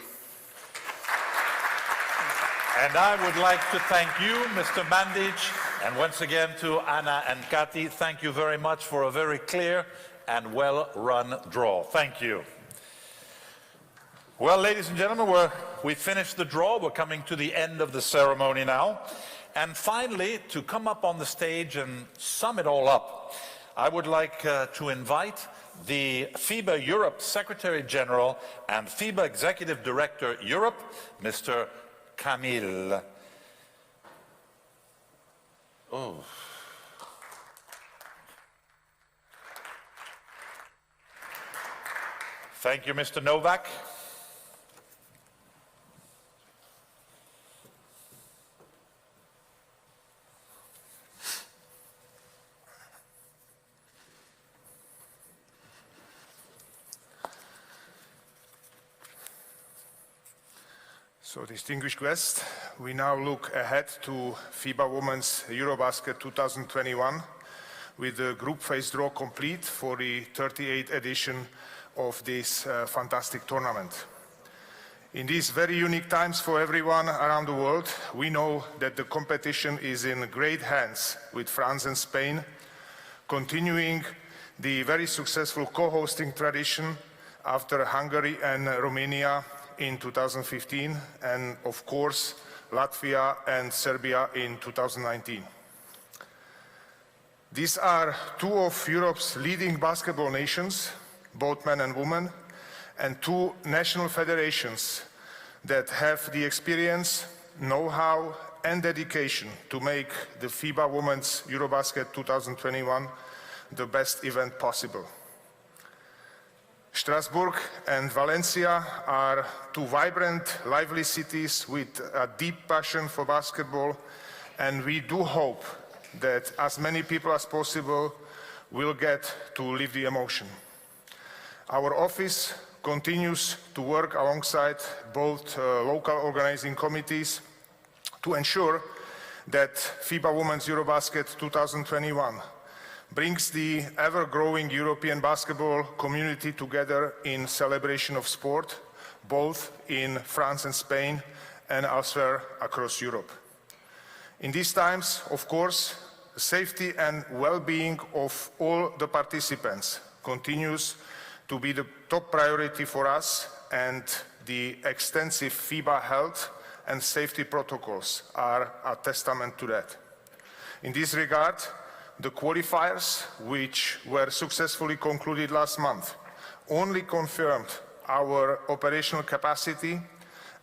And I would like to thank you, Mr. Mandic, and once again to Anna and Kathy. Thank you very much for a very clear and well-run draw. Thank you. Well, ladies and gentlemen, we finished the draw. We're coming to the end of the ceremony now. And finally, to come up on the stage and sum it all up, I would like to invite the FIBA Europe Secretary General and FIBA Executive Director Europe, Mr. Camille. Oh. Thank you, Mr. Novak. So, distinguished guests, we now look ahead to FIBA Women's EuroBasket 2021 with the group phase draw complete for the 38th edition of this fantastic tournament. In these very unique times for everyone around the world, we know that the competition is in great hands with France and Spain, continuing the very successful co-hosting tradition after Hungary and Romania in 2015, and of course, Latvia and Serbia in 2019. These are 2 of Europe's leading basketball nations, both men and women, and 2 national federations that have the experience, know-how, and dedication to make the FIBA Women's EuroBasket 2021 the best event possible. Strasbourg and Valencia are 2 vibrant, lively cities with a deep passion for basketball, and we do hope that as many people as possible will get to live the emotion. Our office continues to work alongside both local organizing committees to ensure that FIBA Women's EuroBasket 2021 brings the ever-growing European basketball community together in celebration of sport, both in France and Spain and elsewhere across Europe. In these times, of course, the safety and well-being of all the participants continues to be the top priority for us, and the extensive FIBA health and safety protocols are a testament to that. In this regard, the qualifiers, which were successfully concluded last month, only confirmed our operational capacity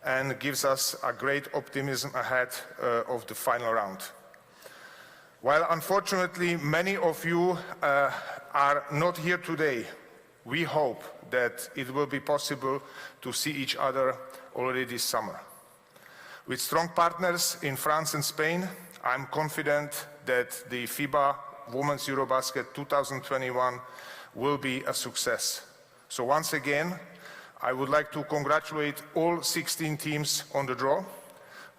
and gives us a great optimism ahead of the final round. While unfortunately many of you are not here today, we hope that it will be possible to see each other already this summer. With strong partners in France and Spain, I'm confident that the FIBA Women's EuroBasket 2021 will be a success. So once again, I would like to congratulate all 16 teams on the draw,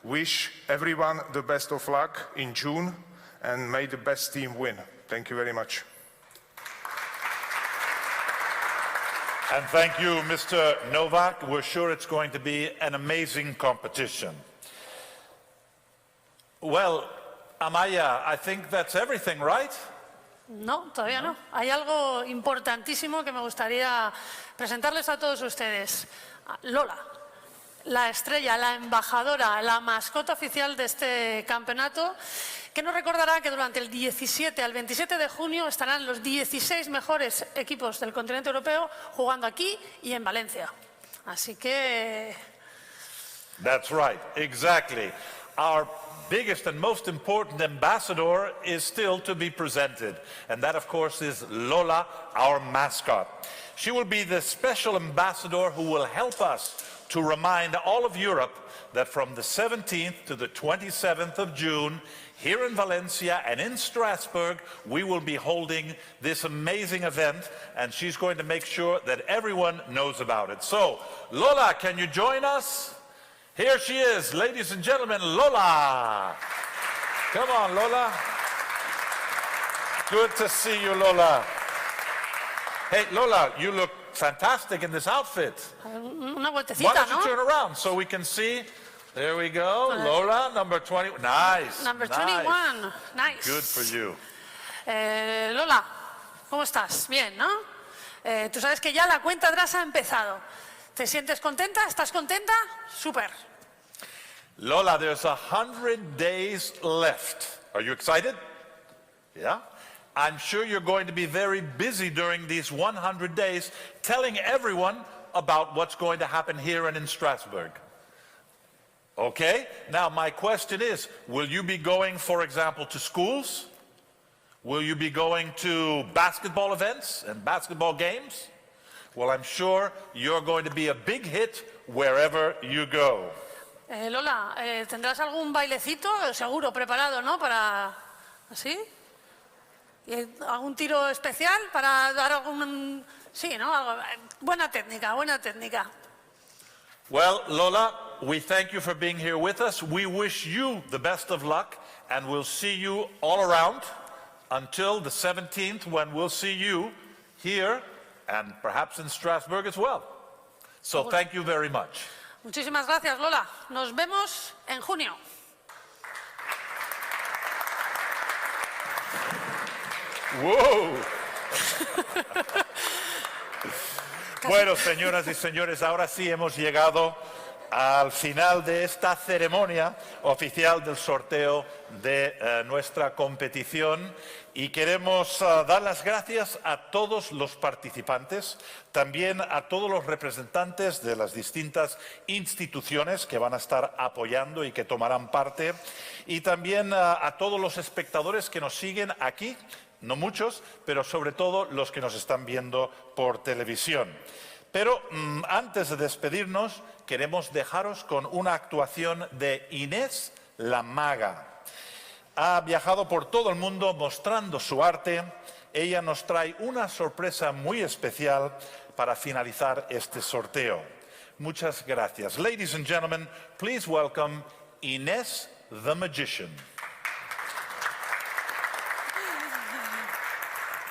wish everyone the best of luck in June, and may the best team win. Thank you very much. And thank you, Mr. Novak. We're sure it's going to be an amazing competition. Well, Amaya, I think that's everything, right? No, todavía no. Hay algo importantísimo que me gustaría presentarles a todos ustedes. Lola, la estrella, la embajadora, la mascota oficial de este campeonato, que nos recordará que durante el 17 al 27 de junio estarán los 16 mejores equipos del continente europeo jugando aquí y en Valencia. Así que... That's right, exactly. Our biggest and most important ambassador is still to be presented, and that, of course, is Lola, our mascot. She will be the special ambassador who will help us to remind all of Europe that from the 17th to the 27th of June, here in Valencia and in Strasbourg, we will be holding this amazing event, and she's going to make sure that everyone knows about it. So, Lola, can you join us? Here she is, ladies and gentlemen, Lola. Come on, Lola. Good to see you, Lola. Hey, Lola, you look fantastic in this outfit. Una vueltecita, Why don't you ¿no? turn around so we can see? There we go. Lola, number 20. Nice. Number 21. Nice. Good for you. Lola, ¿cómo estás? Bien, ¿no? Tú sabes que ya la cuenta atrás ha empezado. ¿Te sientes contenta? ¿Estás contenta? Súper. Lola, there's 100 days left. Are you excited? Yeah? I'm sure you're going to be very busy during these 100 days telling everyone about what's going to happen here and in Strasbourg. Okay? Now, my question is, will you be going, for example, to schools? Will you be going to basketball events and basketball games? Well, I'm sure you're going to be a big hit wherever you go. Lola, ¿tendrás algún bailecito seguro preparado, no? Para... ¿Así? ¿Y algún tiro especial para dar algún... Sí, ¿no? Buena técnica, buena técnica. Well, Lola, we thank you for being here with us. We wish you the best of luck, and we'll see you all around until the 17th, when we'll see you here and perhaps in Strasbourg as well. So thank you very much. Muchísimas gracias, Lola. Nos vemos en junio. ¡Wow! Bueno, señoras y señores, ahora sí hemos llegado al final de esta ceremonia oficial del sorteo de nuestra competición y queremos dar las gracias a todos los participantes, también a todos los representantes de las distintas instituciones que van a estar apoyando y que tomarán parte, y también a todos los espectadores que nos siguen aquí, no muchos, pero sobre todo los que nos están viendo por televisión. Pero antes de despedirnos, queremos dejaros con una actuación de Inés la Maga. Ha viajado por todo el mundo mostrando su arte. Ella nos trae una sorpresa muy especial para finalizar este sorteo. Muchas gracias. Ladies and gentlemen, please welcome Inés the Magician.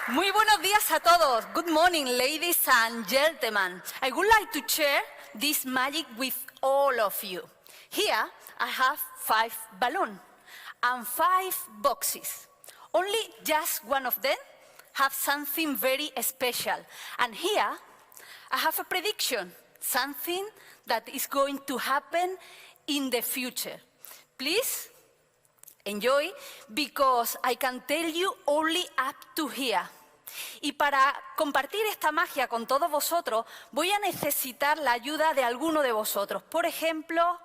Muy buenos días a todos. Good morning, ladies and gentlemen. I would like to share this magic with all of you. Here, I have 5 balloons and 5 boxes. Only just one of them have something very special. And here, I have a prediction, something that is going to happen in the future. Please enjoy, because I can tell you only up to here. Y para compartir esta magia con todos vosotros, voy a necesitar la ayuda de alguno de vosotros. Por ejemplo,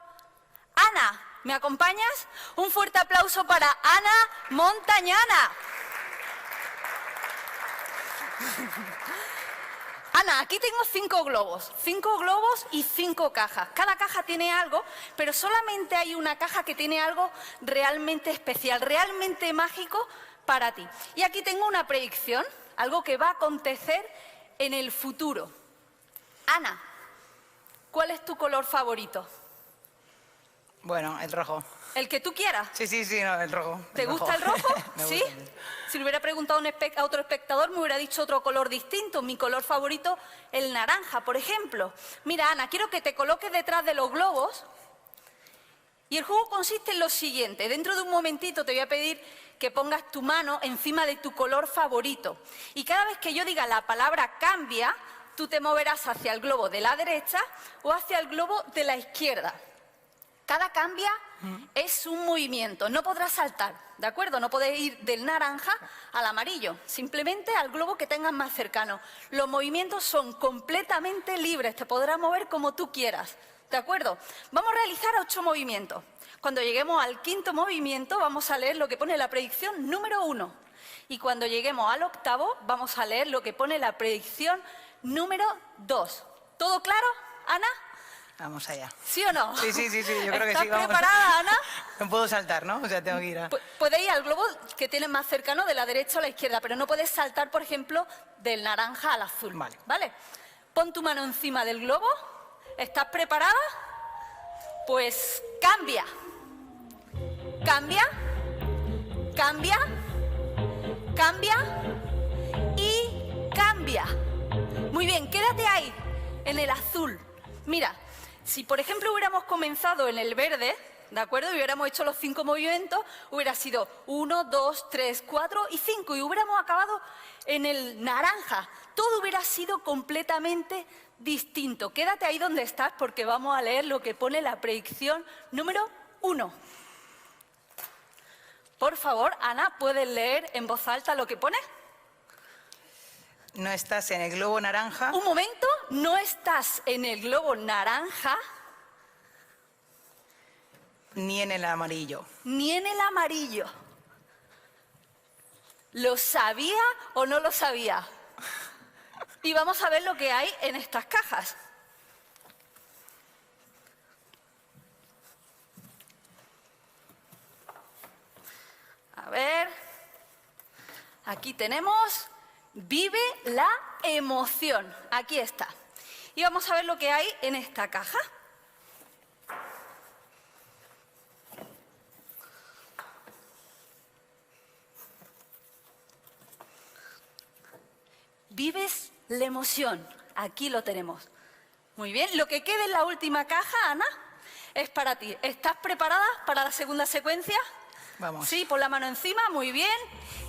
Ana, ¿me acompañas? Un fuerte aplauso para Ana Montañana. Ana, aquí tengo 5 globos. 5 globos y 5 cajas. Cada caja tiene algo, pero solamente hay una caja que tiene algo realmente especial, realmente mágico para ti. Y aquí tengo una predicción. Algo que va a acontecer en el futuro. Ana, ¿cuál es tu color favorito? Bueno, el rojo. ¿El que tú quieras? Sí, no, el rojo. ¿Te gusta el rojo? ¿Sí? Si le hubiera preguntado a otro espectador, me hubiera dicho otro color distinto. Mi color favorito, el naranja, por ejemplo. Mira, Ana, quiero que te coloques detrás de los globos. Y el juego consiste en lo siguiente. Dentro de un momentito te voy a pedir que pongas tu mano encima de tu color favorito. Y cada vez que yo diga la palabra cambia, tú te moverás hacia el globo de la derecha o hacia el globo de la izquierda. Cada cambia es un movimiento, no podrás saltar, ¿de acuerdo? No podés ir del naranja al amarillo, simplemente al globo que tengas más cercano. Los movimientos son completamente libres, te podrás mover como tú quieras, ¿de acuerdo? Vamos a realizar 8 movimientos. Cuando lleguemos al 5.º movimiento vamos a leer lo que pone la predicción número 1. Y cuando lleguemos al 8.º vamos a leer lo que pone la predicción número 2. ¿Todo claro, Ana? Vamos allá. ¿Sí o no? Sí, yo creo que sí. ¿Estás preparada, Ana? No puedo saltar, ¿no? O sea, tengo que ir a... Puedes ir al globo que tienes más cercano, de la derecha a la izquierda, pero no puedes saltar, por ejemplo, del naranja al azul. ¿Vale? Pon tu mano encima del globo. ¿Estás preparada? Pues cambia. Cambia. Cambia. Cambia. Y cambia. Muy bien, quédate ahí, en el azul. Mira. Si, por ejemplo, hubiéramos comenzado en el verde, ¿de acuerdo? Y hubiéramos hecho los 5 movimientos, hubiera sido 1, 2, 3, 4 y 5. Y hubiéramos acabado en el naranja. Todo hubiera sido completamente distinto. Quédate ahí donde estás porque vamos a leer lo que pone la predicción número 1. Por favor, Ana, ¿puedes leer en voz alta lo que pone? No estás en el globo naranja. Un momento, no estás en el globo naranja. Ni en el amarillo. Ni en el amarillo. ¿Lo sabía o no lo sabía? Y vamos a ver lo que hay en estas cajas. A ver. Aquí tenemos... Vive la emoción. Aquí está. Y vamos a ver lo que hay en esta caja. Vives la emoción. Aquí lo tenemos. Muy bien. Lo que quede en la última caja, Ana, es para ti. ¿Estás preparada para la segunda secuencia? Vamos. Sí, pon la mano encima. Muy bien.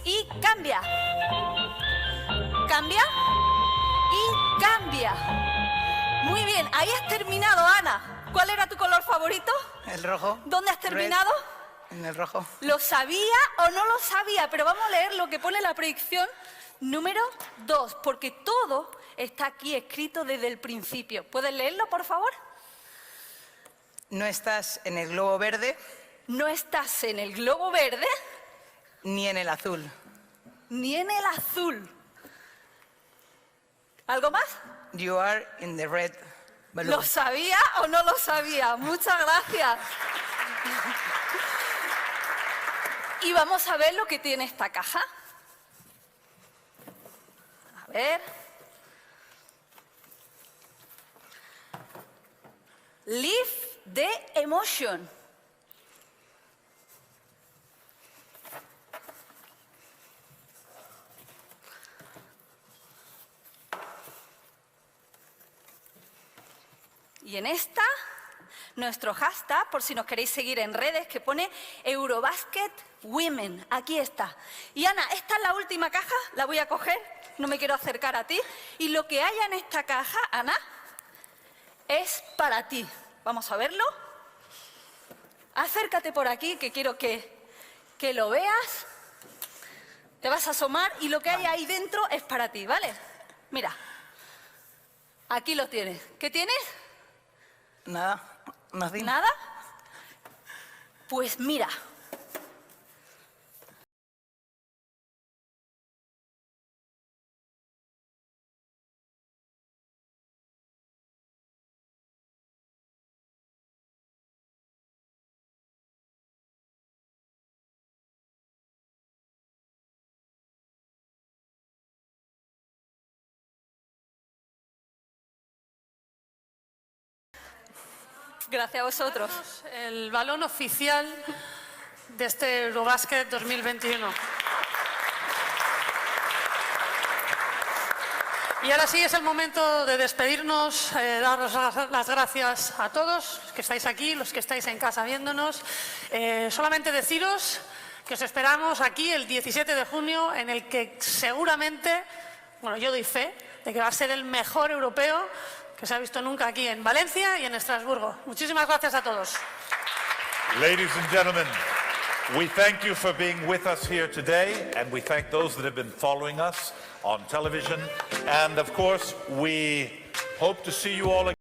Y cambia. Cambia y cambia. Muy bien, ahí has terminado, Ana. ¿Cuál era tu color favorito? El rojo. ¿Dónde has terminado? En el rojo. ¿Lo sabía o no lo sabía? Pero vamos a leer lo que pone la predicción número 2, porque todo está aquí escrito desde el principio. ¿Puedes leerlo, por favor? No estás en el globo verde. No estás en el globo verde. Ni en el azul. Ni en el azul. ¿Algo más? You are in the red balloon. ¿Lo sabía o no lo sabía? Muchas gracias. Y vamos a ver lo que tiene esta caja. A ver. Live the emotion. Y en esta, nuestro hashtag, por si nos queréis seguir en redes, que pone EuroBasket Women. Aquí está. Y Ana, esta es la última caja, la voy a coger, no me quiero acercar a ti. Y lo que haya en esta caja, Ana, es para ti. Vamos a verlo. Acércate por aquí, que quiero que lo veas. Te vas a asomar y lo que hay ahí dentro es para ti, ¿vale? Mira, aquí lo tienes. ¿Qué tienes? Nada. ¿Nada? Pues mira. Gracias a vosotros. El balón oficial de este EuroBasket 2021. Y ahora sí es el momento de despedirnos, daros las gracias a todos los que estáis aquí, los que estáis en casa viéndonos. Solamente deciros que os esperamos aquí el 17 de junio, en el que seguramente, bueno, yo doy fe de que va a ser el mejor europeo que se ha visto nunca aquí en Valencia y en Estrasburgo. Muchísimas gracias a todos. Ladies and gentlemen, we thank you for being with us here today, and we thank those that have been following us on television. And of course, we hope to see you all again.